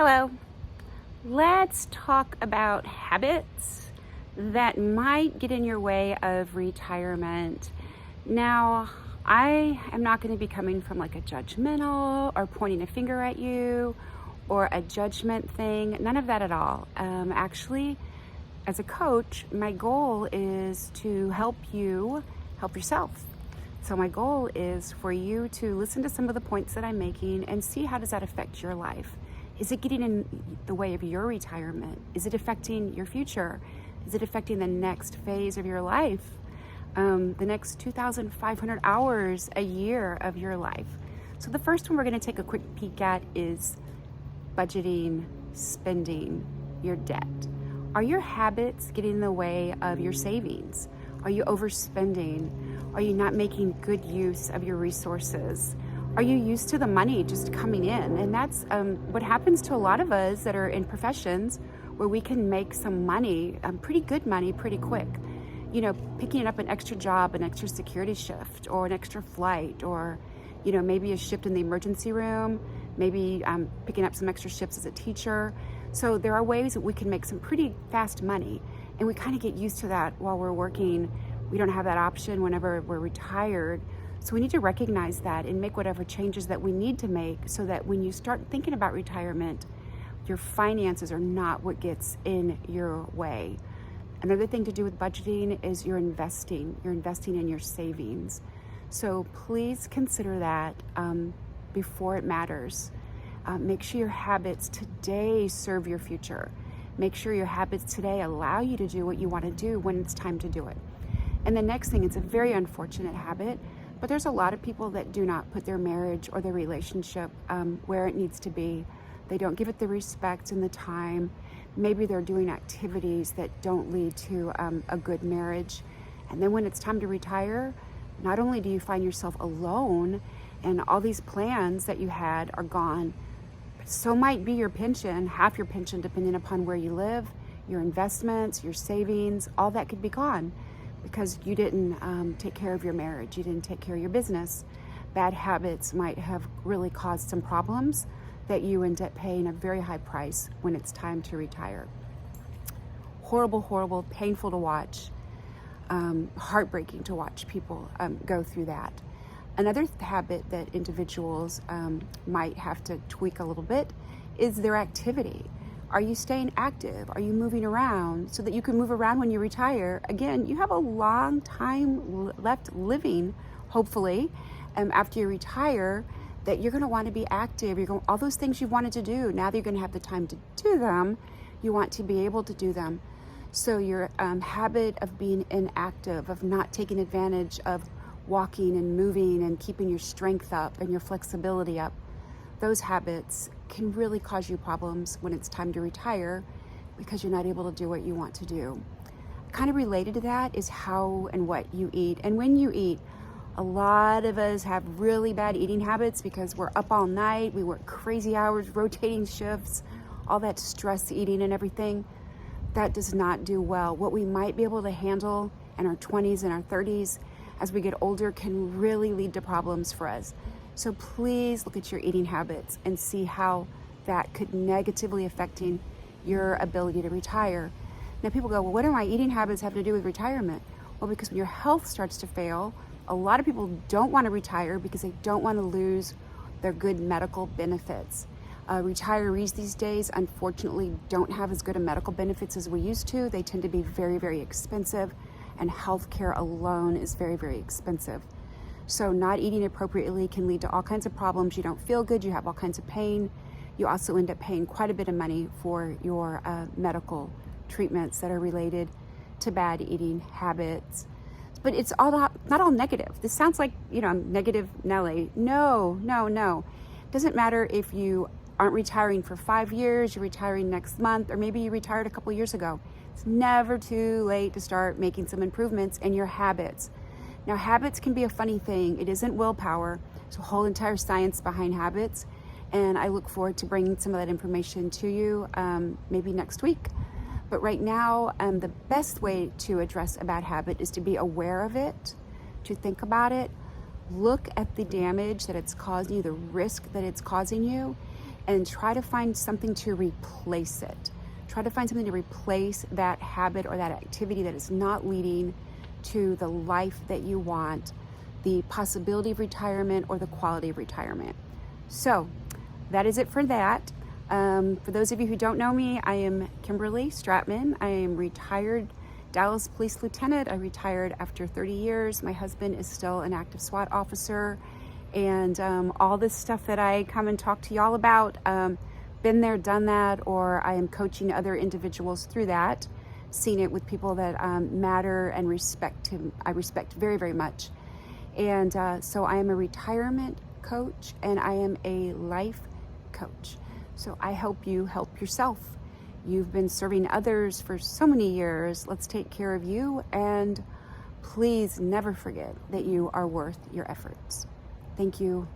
Hello. Let's talk about habits that might get in your way of retirement. Now, I am not going to be coming from like a judgmental or pointing a finger at you or a judgment thing. None of that at all. Actually, as a coach, my goal is to help you help yourself. So my goal is for you to listen to some of the points that I'm making and see how does that affect your life. Is it getting in the way of your retirement? Is it affecting your future? Is it affecting the next phase of your life? The next 2,500 hours a year of your life. So the first one we're going to take a quick peek at is budgeting, spending, your debt. Are your habits getting in the way of your savings? Are you overspending? Are you not making good use of your resources? Are you used to the money just coming in? And that's what happens to a lot of us that are in professions where we can make some money, pretty good money, pretty quick. You know, picking up an extra job, an extra security shift, or an extra flight, or, you know, maybe a shift in the emergency room, maybe picking up some extra shifts as a teacher. So there are ways that we can make some pretty fast money. And we kind of get used to that while we're working. We don't have that option whenever we're retired. So we need to recognize that and make whatever changes that we need to make so that when you start thinking about retirement, your finances are not what gets in your way. Another thing to do with budgeting is you're investing in your savings. So please consider that before it matters. Make sure your habits today serve your future. Make sure your habits today allow you to do what you want to do when it's time to do it. And the next thing, it's a very unfortunate habit, but there's a lot of people that do not put their marriage or their relationship where it needs to be. They don't give it the respect and the time. Maybe they're doing activities that don't lead to a good marriage. And then when it's time to retire, not only do you find yourself alone and all these plans that you had are gone, but so might be your pension, half your pension depending upon where you live, your investments, your savings, all that could be gone because you didn't take care of your marriage, you didn't take care of your business. Bad habits might have really caused some problems that you end up paying a very high price when it's time to retire. Horrible, horrible, painful to watch, heartbreaking to watch people go through that. Another habit that individuals might have to tweak a little bit is their activity. Are you staying active? Are you moving around so that you can move around when you retire? Again, you have a long time left living, hopefully, after you retire, that you're going to want to be active. You're going, all those things you wanted to do, now that you're going to have the time to do them, you want to be able to do them. So your habit of being inactive, of not taking advantage of walking and moving and keeping your strength up and your flexibility up, those habits can really cause you problems when it's time to retire because you're not able to do what you want to do. Kind of related to that is how and what you eat and when you eat. A lot of us have really bad eating habits because we're up all night, we work crazy hours, rotating shifts, all that stress eating and everything. That does not do well. What we might be able to handle in our 20s and our 30s as we get older can really lead to problems for us. So please look at your eating habits and see how that could negatively affecting your ability to retire. Now people go, well, what do my eating habits have to do with retirement? Well, because when your health starts to fail, a lot of people don't want to retire because they don't want to lose their good medical benefits. Retirees these days, unfortunately, don't have as good a medical benefits as we used to. They tend to be very, very expensive, and healthcare alone is very, very expensive. So not eating appropriately can lead to all kinds of problems. You don't feel good, you have all kinds of pain. You also end up paying quite a bit of money for your medical treatments that are related to bad eating habits. But it's all not all negative. This sounds like, negative Nelly. No. Doesn't matter if you aren't retiring for 5 years, you're retiring next month, or maybe you retired a couple years ago. It's never too late to start making some improvements in your habits. Now, habits can be a funny thing. It isn't willpower. There's a whole entire science behind habits, and I look forward to bringing some of that information to you maybe next week. But right now, the best way to address a bad habit is to be aware of it, to think about it, look at the damage that it's causing you, the risk that it's causing you, and try to find something to replace it. Try to find something to replace that habit or that activity that is not leading to the life that you want, the possibility of retirement or the quality of retirement. So that is it for that. For those of you who don't know me, I am Kimberly Stratman. I am retired Dallas Police Lieutenant. I retired after 30 years. My husband is still an active SWAT officer. And all this stuff that I come and talk to y'all about, been there, done that, or I am coaching other individuals through that, seen it with people that matter and respect him. I respect very, very much. And so I am a retirement coach and I am a life coach. So I hope you help yourself. You've been serving others for so many years. Let's take care of you, and please never forget that you are worth your efforts. Thank you.